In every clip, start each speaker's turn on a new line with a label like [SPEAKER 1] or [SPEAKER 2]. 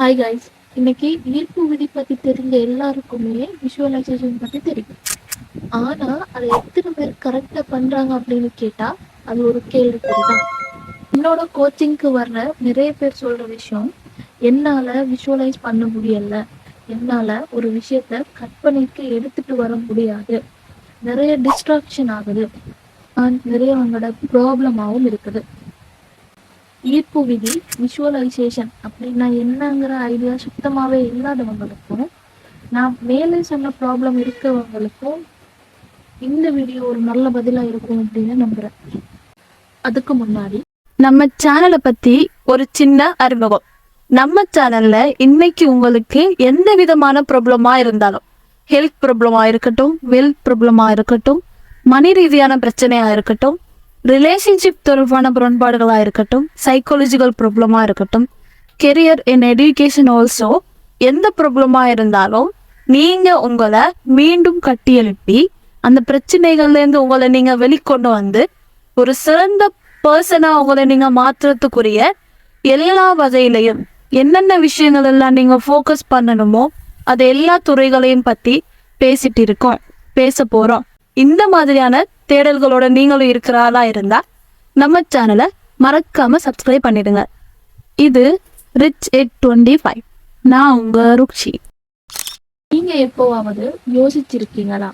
[SPEAKER 1] Hi guys. இன்னைக்கு ஈர்ப்பு விதி பத்தி தெரிஞ்ச எல்லாருக்குமே விஷுவலைசேஷன் பத்தி தெரியும். ஆனா அதை எத்தனை பேர் கரெக்டா பண்றாங்க அப்படின்னு கேட்டா அது ஒரு கேள்விக்குறிதான். என்னோட கோச்சிங்க்கு வர்ற நிறைய பேர் சொல்ற விஷயம், என்னால விஷுவலைஸ் பண்ண முடியல, என்னால ஒரு விஷயத்த கற்பனைக்கு எடுத்துட்டு வர முடியாது, நிறைய டிஸ்ட்ராக்ஷன் ஆகுது, நிறைய அவங்களோட ப்ராப்ளமாகவும் இருக்குது. ஈர்ப்பு விதி விஷுவலைசேஷன் அப்படின்னா என்னங்கிற ஐடியா சுத்தமாவே இல்லாதவங்களுக்கும், நான் மேலே சொன்ன ப்ராப்ளம் இருக்கிறவங்களுக்கும் இந்த வீடியோ ஒரு நல்ல பதிலா இருக்கும் அப்படின்னு நம்புறேன். அதுக்கு முன்னாடி நம்ம சேனலை பத்தி ஒரு சின்ன அறிமுகம். நம்ம சேனல்ல இன்னைக்கு உங்களுக்கு எந்த விதமான ப்ராப்ளமா இருந்தாலும், ஹெல்த் ப்ராப்ளமா இருக்கட்டும், வெல்த் ப்ராப்ளமா இருக்கட்டும், மணி ரீதியான பிரச்சனையா இருக்கட்டும், ரிலேஷன்ஷிப் தொடர்பான முரண்பாடுகளா இருக்கட்டும், சைக்காலஜிக்கல் ப்ராப்ளமா இருக்கட்டும், கெரியர் இன் எஜுகேஷன் ஆல்சோ, எந்த ப்ராப்ளமா இருந்தாலும் நீங்க உங்களை மீண்டும் கட்டியெழுப்பி அந்த பிரச்சனைகள்ல இருந்து உங்களை நீங்க வெளிக்கொண்டு வந்து ஒரு சிறந்த பர்சனா உங்களை நீங்க மாற்றுறதுக்குரிய எல்லா வகையிலையும் என்னென்ன விஷயங்கள் எல்லாம் நீங்க ஃபோக்கஸ் பண்ணணுமோ அது எல்லா துறைகளையும் பத்தி பேசிட்டு இருக்கோம், பேச போறோம். இந்த மாதிரியான தேடல்களோட நீங்களும் இருக்கிற ஆளா இருந்தா நம்ம சேனலை மறக்காம சப்ஸ்கிரைப் பண்ணிடுங்க. இது ரிச் எட் 25. நான் உங்க ருக்ஷி. நீங்க எப்போவாவது யோசிச்சிருக்கீங்களா,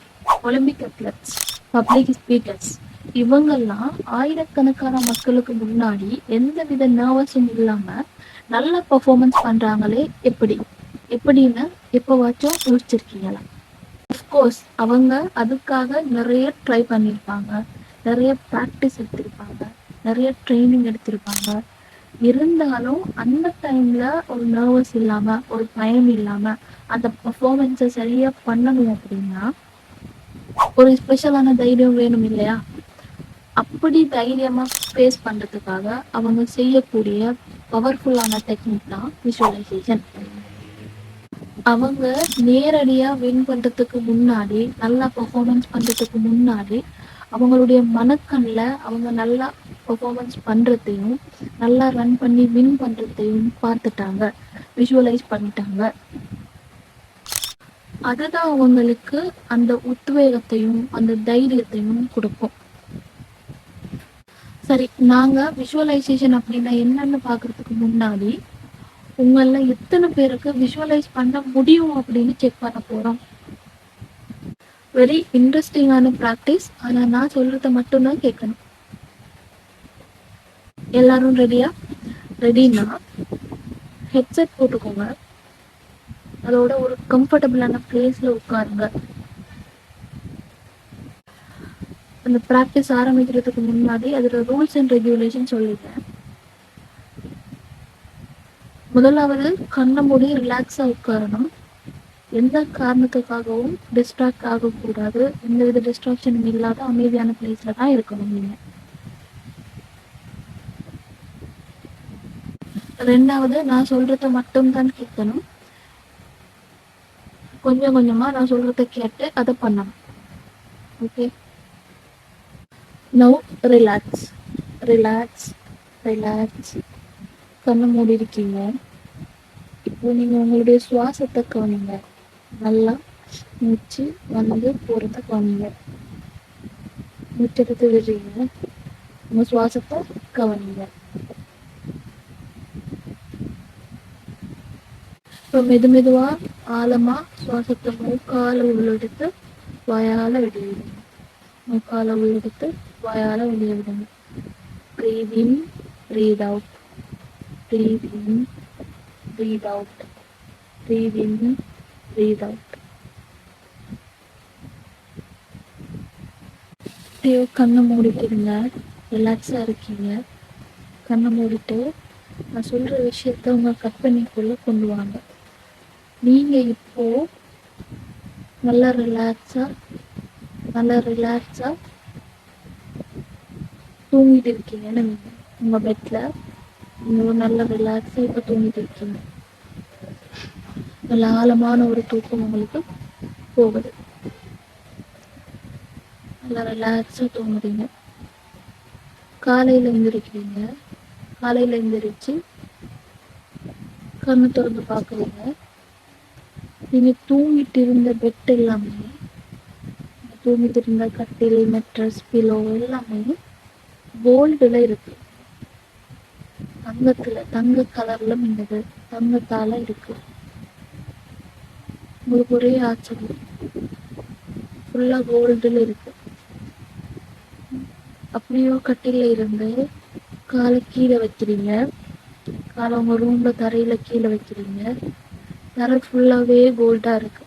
[SPEAKER 1] ஒலிம்பிக் அத்லட்ஸ், பப்ளிக் ஸ்பீக்கர்ஸ் இவங்கெல்லாம் ஆயிரக்கணக்கான மக்களுக்கு முன்னாடி எந்த வித நர்வஸும் இல்லாம நல்ல பர்ஃபார்மன்ஸ் பண்றாங்களே எப்படின்னு எப்போவாச்சும் யோசிச்சிருக்கீங்களா? அஃப்கோர்ஸ் அவங்க அதுக்காக நிறைய ட்ரை பண்ணியிருப்பாங்க, நிறைய ப்ராக்டிஸ் எடுத்திருப்பாங்க, நிறைய ட்ரைனிங் எடுத்திருப்பாங்க. இருந்தாலும் அந்த டைம்ல ஒரு நர்வஸ் இல்லாம, ஒரு பயம் இல்லாம அந்த பர்ஃபார்மன்ஸை சரியா பண்ணணும் அப்படின்னா ஒரு ஸ்பெஷலான தைரியம் வேணும் இல்லையா? அப்படி தைரியமா ஃபேஸ் பண்றதுக்காக அவங்க செய்யக்கூடிய பவர்ஃபுல்லான டெக்னிக் தான் விஷுவலைசேஷன். அவங்க நேரடியா வின் பண்றதுக்கு முன்னாடி, நல்லா பெர்ஃபார்மன்ஸ் பண்றதுக்கு முன்னாடி அவங்களுடைய மனக்கண்ணில் அவங்க நல்லா பெர்ஃபார்மன்ஸ் பண்றதையும் நல்லா ரன் பண்ணி வின் பண்றதையும் பார்த்துட்டாங்க, விஷுவலைஸ் பண்ணிட்டாங்க. அதுதான் அவங்களுக்கு அந்த உத்வேகத்தையும் அந்த தைரியத்தையும் கொடுக்கும். சரி, நாங்க விஷுவலைசேஷன் அப்படின்னா என்னன்னு பார்க்கறதுக்கு முன்னாடி உங்கள எத்தனை பேருக்கு விஷுவலைஸ் பண்ண முடியும் அப்படின்னு செக் பண்ண போறோம். வெரி இன்ட்ரெஸ்டிங்கான ப்ராக்டிஸ். ஆனா நான் சொல்றத மட்டும்தான் கேட்கணும். எல்லாரும் ரெடியா? ரெடினா ஹெட்செட் போட்டுக்கோங்க, அதோட ஒரு கம்ஃபர்டபுளான பிளேஸ்ல உட்காருங்க. அந்த ப்ராக்டிஸ் ஆரம்பிக்கிறதுக்கு முன்னாடி அதில் ரூல்ஸ் அண்ட் ரெகுலேஷன் சொல்லிட்டேன். முதலாவது, கண்ணை மூடி ரிலாக்ஸா உட்காரணும். எந்த காரணத்துக்காகவும் டிஸ்ட்ராக்ட் ஆகக்கூடாது. எந்தவித டிஸ்ட்ராக்ஷனும் இல்லாத அமைதியான பிளேஸ்ல தான் இருக்கணும் நீங்க. ரெண்டாவது, நான் சொல்றத மட்டும்தான் கேட்கணும். கொஞ்சம் கொஞ்சமா நான் சொல்றத கேட்டு அதை பண்ணணும். Okay? Now relax, relax, relax. கண்ணை மூடி இருக்கீங்க. இப்போ நீங்க உங்களுடைய சுவாசத்தை கவனிங்க. நல்லா மூச்சு வந்து போறத கவனிங்க. மூச்செடுத்து விடுறீங்க, உங்க சுவாசத்தை கவனிங்க. இப்போ மெதுவா ஆழமா சுவாசத்தை மூக்கால உள்ளெடுத்து வாயால வெளியே விடுங்க. மூக்கால உள்ளெடுத்து வாயால வெளியே விடுங்க. பிரீத் இன், பிரீத் அவுட், பிரீத் இன், பிரீத் அவுட், பிரீத் இன், பிரீத் அவுட். கண்ணை மூடிக்கிடுங்க. ரிலாக்ஸா இருக்கீங்க. கண்ணை மூடிட்டு நான் சொல்ற விஷயத்த உங்க கற்பனைக்குள்ள கொண்டு வாங்க. நீங்க இப்போ நல்லா ரிலாக்ஸா தூங்கிட்டு இருக்கீங்கன்னு உங்க பெட்ல நீங்க நல்லா ரிலாக்ஸா இப்போ தூங்கிட்டு இருக்கீங்க. நல்ல ஆழமான ஒரு தூக்கம் உங்களுக்கு போகுது. நல்லா ரிலாக்ஸா தூங்குறீங்க. காலையில எந்திரிக்கிறீங்க. காலையில எந்திரிச்சு கண்ணு திறந்து பார்க்குறீங்க. நீங்க தூங்கிட்டு இருந்த பெட் எல்லாமே, தூங்கிட்டு இருந்த கட்டில், மெட்ரஸ், பிலோ எல்லாமே கோல்டுல இருக்கு. தங்க கலர்ல மின்னது, தங்கத்தால இருக்கு. உங்களுக்கு ஒரே ஆச்சரியம், ஃபுல்லா கோல்டுல இருக்கு. அப்படியோ கட்டில இருந்து காலை கீழே வைக்கிறீங்க. காலை உங்க ரூம்ல தரையில கீழே வைக்கிறீங்க. தரை ஃபுல்லாவே கோல்டா இருக்கு.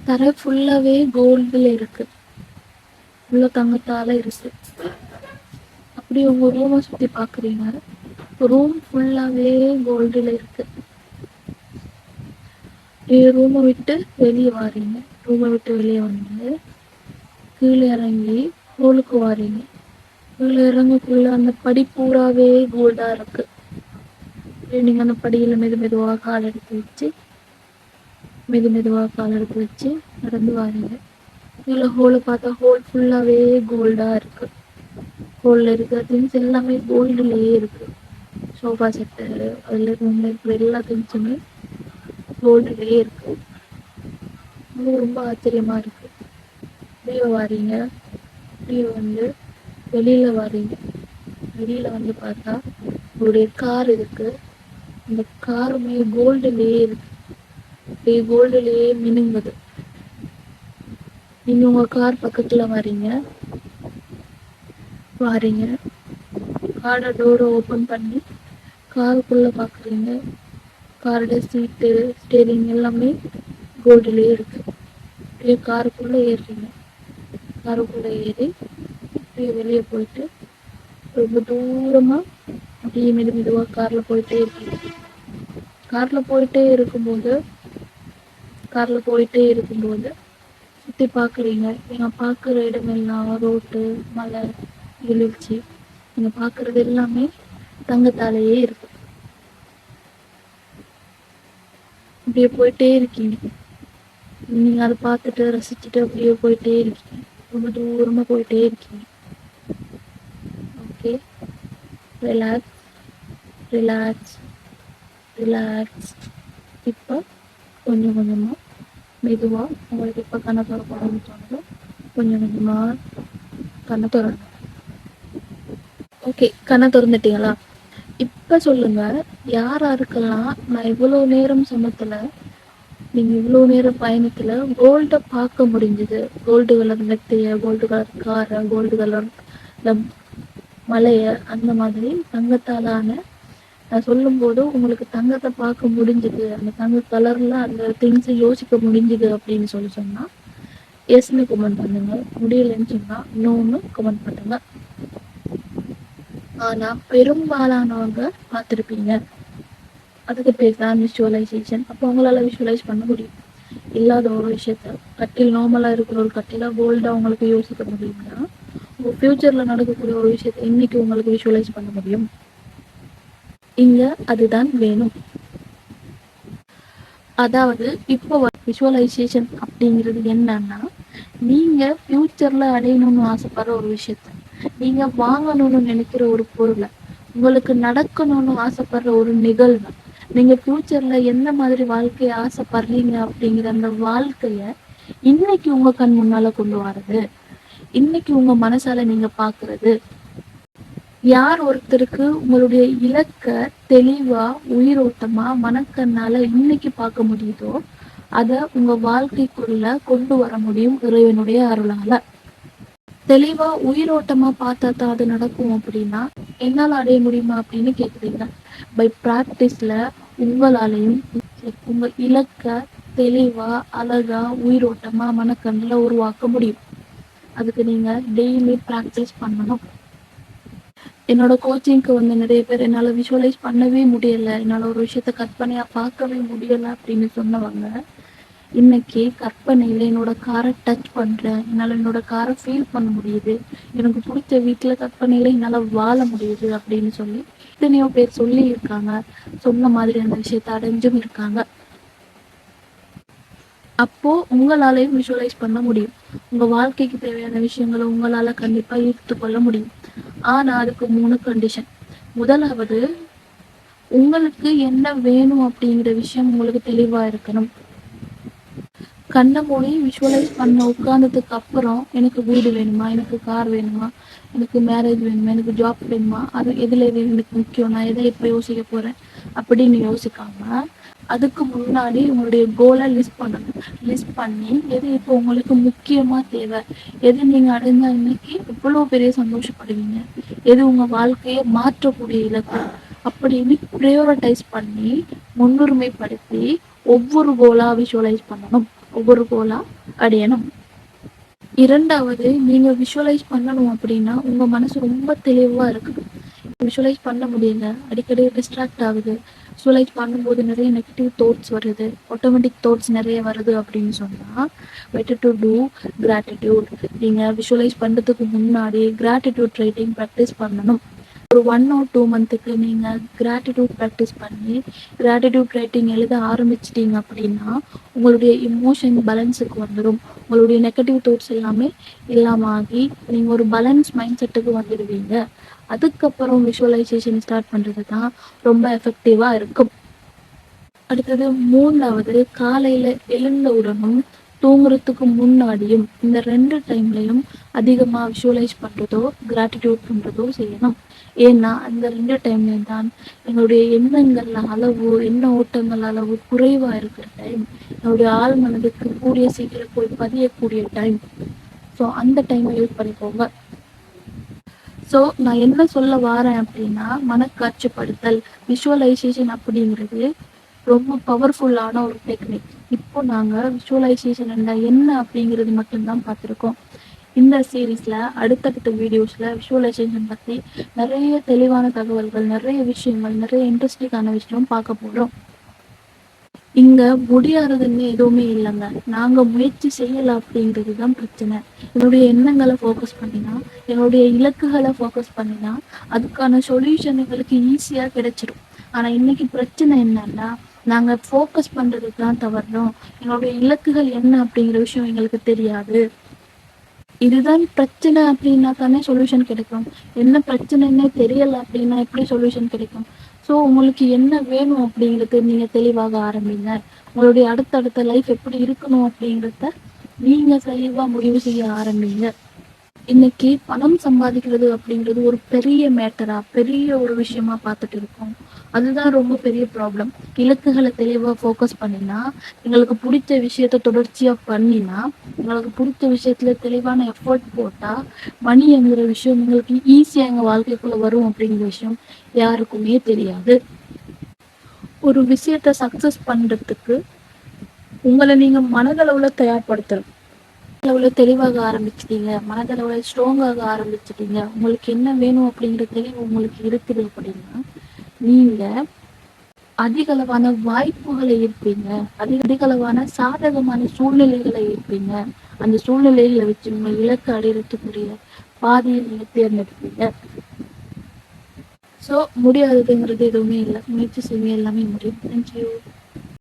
[SPEAKER 1] தரை ஃபுல்லாவே கோல்டுல இருக்கு. ஃபுல்லா தங்கத்தால இருக்கு. அப்படி உங்க ரூமை சுத்தி பாக்குறீங்க. ரூம் ஃபுல்லாவே கோல்டுல இருக்கு. ரூமை விட்டு வெளியே வாரீங்க. ரூமை விட்டு வெளியே வந்து கீழே இறங்கி ஹோலுக்கு வாரீங்க. கீழே இறங்கக்குள்ள அந்த படி பூராவே கோல்டா இருக்கு. நீங்க அந்த படியில மெதுவா கால் எடுத்து வச்சு நடந்து வாரீங்க. கீழே ஹோலை பார்த்தா ஹோல் ஃபுல்லாவே கோல்டா இருக்கு. ஹோல்ல இருக்கிற திங்ஸ் எல்லாமே கோல்டுலயே இருக்கு. சோஃபா செட்டு, அதுல ரூம்ல இருக்கிற எல்லா திங்ஸுமே கோல்டுலயே இருக்கு. ரொம்ப ஆச்சரியமா இருக்கு. அப்படியே வாரீங்க. அப்படியே வந்து வெளியில வாரீங்க. வெளியில வந்து பார்த்தா உங்களுடைய கார் இருக்கு. அந்த காருமே கோல்டுலயே இருக்கு. அப்படியே கோல்டுலயே மினுங்குது. நீங்க உங்க கார் பக்கத்துல வாரீங்க. காரோட டோரை ஓபன் பண்ணி காருக்குள்ள பாக்குறீங்க. காரோட சீட்டு, ஸ்டேரிங் எல்லாமே கோல்டுலயே இருக்கு. அப்படியே காருக்குள்ள ஏறி அப்படியே வெளியே போயிட்டு ரொம்ப தூரமா அப்படியே மெதுவா கார்ல போயிட்டே இருக்கீங்க. கார்ல போயிட்டே இருக்கும்போது சுத்தி பாக்குறீங்க. நீங்க பாக்குற இடமெல்லாம் ரோட்டு, மலை, எழுச்சி, நீங்க பாக்குறது எல்லாமே தங்கத்தாலேயே இருக்கு. அப்படியே போயிட்டே இருக்கீங்க. நீங்க அதை பார்த்துட்டு ரசிச்சுட்டு அப்படியே போயிட்டே இருக்கீங்க. ரொம்ப தூரமா போயிட்டே இருக்கீங்க. Okay, relax relax relax. இப்போ கொஞ்சம் கொஞ்சமா மெதுவா உங்களுக்கு இப்போ கண்ணை திறக்கணும்னு தோணுது. கொஞ்சம் கொஞ்சமா கண்ணை திறந்து. ஓகே, கண்ணை திறந்துட்டீங்களா? இப்ப சொல்லுங்க, யாருக்கெல்லாம் நான் இவ்வளவு நேரம் சொன்னதுல, நீங்க இவ்வளவு நேரம் பயணத்துல கோல்ட பார்க்க முடிஞ்சது? கோல்டு கலர் மெத்தைய, கோல்டு கலர் காரை, கோல்டு கலர் மலைய, அந்த மாதிரி தங்கத்தாலான நான் சொல்லும் போது உங்களுக்கு தங்கத்தை பார்க்க முடிஞ்சுது, அந்த தங்க கலர்ல அந்த திங்ஸை யோசிக்க முடிஞ்சுது அப்படின்னு சொன்னா எஸ்ன்னு கமெண்ட் பண்ணுங்க. முடியலன்னு சொன்னா நோன்னு கமெண்ட் பண்ணுங்க. ஆனா பெரும்பாலானவங்க பார்த்துருப்பீங்க. அதுக்கு பேர் தான் விஷுவலைசேஷன். அப்போ அவங்களால விஷுவலைஸ் பண்ண முடியும். இல்லாத ஒரு விஷயத்த, கட்டில் நார்மலா இருக்கிற ஒரு கட்டில கோல்டா உங்களுக்கு யோசிக்க முடியும்னா, உங்க ஃபியூச்சர்ல நடக்கக்கூடிய ஒரு விஷயத்த இன்னைக்கு உங்களுக்கு விஷுவலைஸ் பண்ண முடியும். இங்க அதுதான் வேணும். அதாவது இப்போ விஷுவலைசேஷன் அப்படிங்கிறது என்னன்னா, நீங்க ஃபியூச்சர்ல அடையணும்னு ஆசைப்படுற ஒரு விஷயத்த, நீங்க வாங்கணும்னு நினைக்கிற ஒரு பொருளை, உங்களுக்கு நடக்கணும்னு ஆசைப்படுற ஒரு நிகழ்வை, நீங்க ஃபியூச்சர்ல எந்த மாதிரி வாழ்க்கையை ஆசைப்படுறீங்க அப்படிங்கிற அந்த வாழ்க்கைய இன்னைக்கு உங்க கண் முன்னால கொண்டு வர்றது, இன்னைக்கு உங்க மனசால நீங்க பாக்குறது. யார் ஒருத்தருக்கு உங்களுடைய இலக்க தெளிவா, உயிரோட்டமா, மனக்கண்ணால இன்னைக்கு பார்க்க முடியுதோ, அத உங்க வாழ்க்கைக்குள்ள கொண்டு வர முடியும் இறைவனுடைய அருளால. தெளிவா உயிரோட்டமா பார்த்தா தான் அது நடக்கும் அப்படின்னா என்னால அடைய முடியுமா அப்படின்னு கேக்குறீங்க. பை பிராக்டிஸ்ல உங்களாலையும் உங்க இலக்க தெளிவா, அழகா, உயிரோட்டமா மனக்கண்ணுல உருவாக்க முடியும். அதுக்கு நீங்க டெய்லி பிராக்டிஸ் பண்ணணும். என்னோட கோச்சிங்க்கு வந்து நிறைய பேர் என்னால் விஷுவலைஸ் பண்ணவே முடியலை, என்னால் ஒரு விஷயத்த கற்பனையாக பார்க்கவே முடியலை அப்படின்னு சொன்னவங்க, இன்னைக்கு கற்பனையில் என்னோட காரை டச் பண்ணுறேன், என்னால் என்னோட காரை ஃபீல் பண்ண முடியுது, எனக்கு பிடிச்ச வீட்டில் கற்பனையில் என்னால் வாழ முடியுது அப்படின்னு சொல்லி எத்தனையோ பேர் சொல்லி இருக்காங்க. சொன்ன மாதிரி அந்த விஷயத்த அடைஞ்சும் இருக்காங்க. அப்போ உங்களாலையும் விஷுவலைஸ் பண்ண முடியும். உங்க வாழ்க்கைக்கு தேவையான விஷயங்களை உங்களால கண்டிப்பா ஈர்த்து கொள்ள முடியும். ஆனா அதுக்கு 3 கண்டிஷன். முதலாவது, உங்களுக்கு என்ன வேணும் அப்படிங்கிற விஷயம் உங்களுக்கு தெளிவா இருக்கணும். கண்ண மூடி விஷுவலைஸ் பண்ண உட்கார்ந்ததுக்கு அப்புறம் எனக்கு வீடு வேணுமா, எனக்கு கார் வேணுமா, எனக்கு மேரேஜ் வேணுமா, எனக்கு ஜாப் வேணுமா, அது எதுல எது எனக்கு முக்கியம், நான் எதை எப்ப யோசிக்க போறேன் அப்படின்னு யோசிக்காம அதுக்கு முன்னாடி உங்களுடைய கோலை லிஸ்ட் பண்ணணும். லிஸ்ட் பண்ணி எது இப்போ உங்களுக்கு முக்கியமா தேவை, எது நீங்க அடைஞ்சா இன்னைக்கு இவ்வளவு பெரிய சந்தோஷப்படுவீங்க, எது உங்க வாழ்க்கையை மாற்றக்கூடிய இலக்கு அப்படின்னு ப்ரையோரிட்டைஸ் பண்ணி முன்னுரிமைப்படுத்தி ஒவ்வொரு கோலா விஷுவலைஸ் பண்ணணும், ஒவ்வொரு கோலா அடையணும். இரண்டாவது, நீங்க விஷுவலைஸ் பண்ணணும் அப்படின்னா உங்க மனசு ரொம்ப தெளிவா இருக்கு. விஷுவலைஸ் பண்ண முடியல, அடிக்கடி டிஸ்ட்ராக்ட் ஆகுது, விஷுவலைஸ் பண்ணும்போது நிறைய நெகட்டிவ் தாட்ஸ் வருது, ஆட்டோமேட்டிக் தாட்ஸ் நிறைய வருது அப்படின்னு சொன்னா பெட்டர் டு டூ கிராட்டிடியூட். நீங்க விஷுவலைஸ் பண்றதுக்கு முன்னாடி கிராட்டிடியூட் ரைட்டிங் ப்ராக்டிஸ் பண்ணணும். ஒரு 1 or 2 மந்த்துக்கு நீங்க கிராட்டிடியூட் ப்ராக்டிஸ் பண்ணி கிராட்டிடியூட் ரைட்டிங் எழுத ஆரம்பிச்சிட்டீங்க அப்படின்னா உங்களுடைய இமோஷன் பேலன்ஸுக்கு வந்துடும். உங்களுடைய நெகட்டிவ் தாட்ஸ் எல்லாமே இல்லாம நீங்க ஒரு பேலன்ஸ் மைண்ட் செட்டுக்கு வந்துடுவீங்க. அதுக்கப்புறம் விஷுவலைசேஷன் ஸ்டார்ட் பண்றது தான் ரொம்ப எஃபெக்டிவா இருக்கும். அடுத்தது மூணாவது, காலையில எழுந்த உடனும் தூங்குறதுக்கு முன்னாடியும் இந்த 2 டைம்லையும் அதிகமா விஷுவலைஸ் பண்றதோ கிராட்டிடியூட் பண்றதோ செய்யணும். ஏன்னா அந்த 2 டைம்லையும் தான் என்னுடைய எண்ணங்கள் அளவு, எண்ண ஓட்டங்கள் அளவு குறைவா இருக்கிற டைம், என்னுடைய ஆள் மனதுக்கு கூடிய சீக்கிரம் போய் பதியக்கூடிய டைம். ஸோ அந்த டைமை யூஸ் பண்ணிக்கோங்க. ஸோ நான் என்ன சொல்ல வாரேன் அப்படின்னா, மனக்காட்சிப்படுத்தல் விஷுவலைசேஷன் அப்படிங்கிறது ரொம்ப பவர்ஃபுல்லான ஒரு டெக்னிக். இப்போ நாங்கள் விஷுவலைசேஷன் என்ன அப்படிங்கிறது மட்டும்தான் பார்த்துருக்கோம். இந்த சீரீஸ்ல அடுத்தடுத்த வீடியோஸ்ல விஷுவலைசேஷன் பற்றி நிறைய தெளிவான தகவல்கள், நிறைய விஷயங்கள், நிறைய இன்ட்ரெஸ்டிங்கான விஷயம் பார்க்க போகிறோம். இங்க முடியாததுன்னு எதுவுமே இல்லைங்க. நாங்க முயற்சி செய்யல அப்படிங்கிறது தான் பிரச்சனை. என்னுடைய எண்ணங்களை ஃபோக்கஸ் பண்ணினா, என்னுடைய இலக்குகளை ஃபோக்கஸ் பண்ணினா அதுக்கான சொல்யூஷன் எங்களுக்கு ஈஸியா கிடைச்சிடும். ஆனா இன்னைக்கு பிரச்சனை என்னன்னா, நாங்க ஃபோக்கஸ் பண்றதுக்கு தான் தவறுறோம். என்னுடைய இலக்குகள் என்ன அப்படிங்கிற விஷயம் எங்களுக்கு தெரியாது. இதுதான் பிரச்சனை அப்படின்னா தானே சொல்யூஷன் கிடைக்கும். என்ன பிரச்சனைன்னே தெரியல அப்படின்னா எப்படி சொல்யூஷன் கிடைக்கும்? ஸோ உங்களுக்கு என்ன வேணும் அப்படிங்கிறது நீங்க தெளிவாக ஆரம்பிங்க. உங்களுடைய அடுத்தடுத்த லைஃப் எப்படி இருக்கணும் அப்படிங்கிறத நீங்க தெளிவா முடிவு செய்ய ஆரம்பிங்க. இன்னைக்கு பணம் சம்பாதிக்கிறது அப்படிங்கிறது ஒரு பெரிய மேட்டரா, பெரிய ஒரு விஷயமா பார்த்துட்டு இருக்கோம். அதுதான் ரொம்ப பெரிய ப்ராப்ளம். இலக்குகளை தெளிவா ஃபோக்கஸ் பண்ணினா, எங்களுக்கு பிடிச்ச விஷயத்த தொடர்ச்சியா பண்ணினா, எங்களுக்கு பிடிச்ச விஷயத்துல தெளிவான எஃபர்ட் போட்டா மணிங்கிற விஷயம் எங்களுக்கு ஈஸியா எங்க வாழ்க்கைக்குள்ள வரும் அப்படிங்கிற விஷயம் யாருக்குமே தெரியாது. ஒரு விஷயத்த சக்சஸ் பண்றதுக்கு உங்களை நீங்க மனதளவுல தயார்படுத்தணும். மனதளவுல தெளிவாக ஆரம்பிச்சிட்டீங்க, மனதளவுல ஸ்ட்ராங்காக ஆரம்பிச்சிட்டீங்க, உங்களுக்கு என்ன வேணும் அப்படிங்கிற தெளிவு உங்களுக்கு இருக்குது அப்படின்னா நீங்க அதிகளவான வாய்ப்புகளை இருப்பீங்க, அதிகளவான சாதகமான சூழ்நிலைகளை இருப்பீங்க. அந்த சூழ்நிலைகளை வச்சு உங்க இலக்கு அடையறதுக்குரிய பாதையை நீங்க தேர்ந்தெடுப்பீங்க. ஸோ முடியாததுங்கிறது எதுவுமே இல்லை, முயற்சி செய்ய எல்லாமே முடியும். தேங்க்யூ.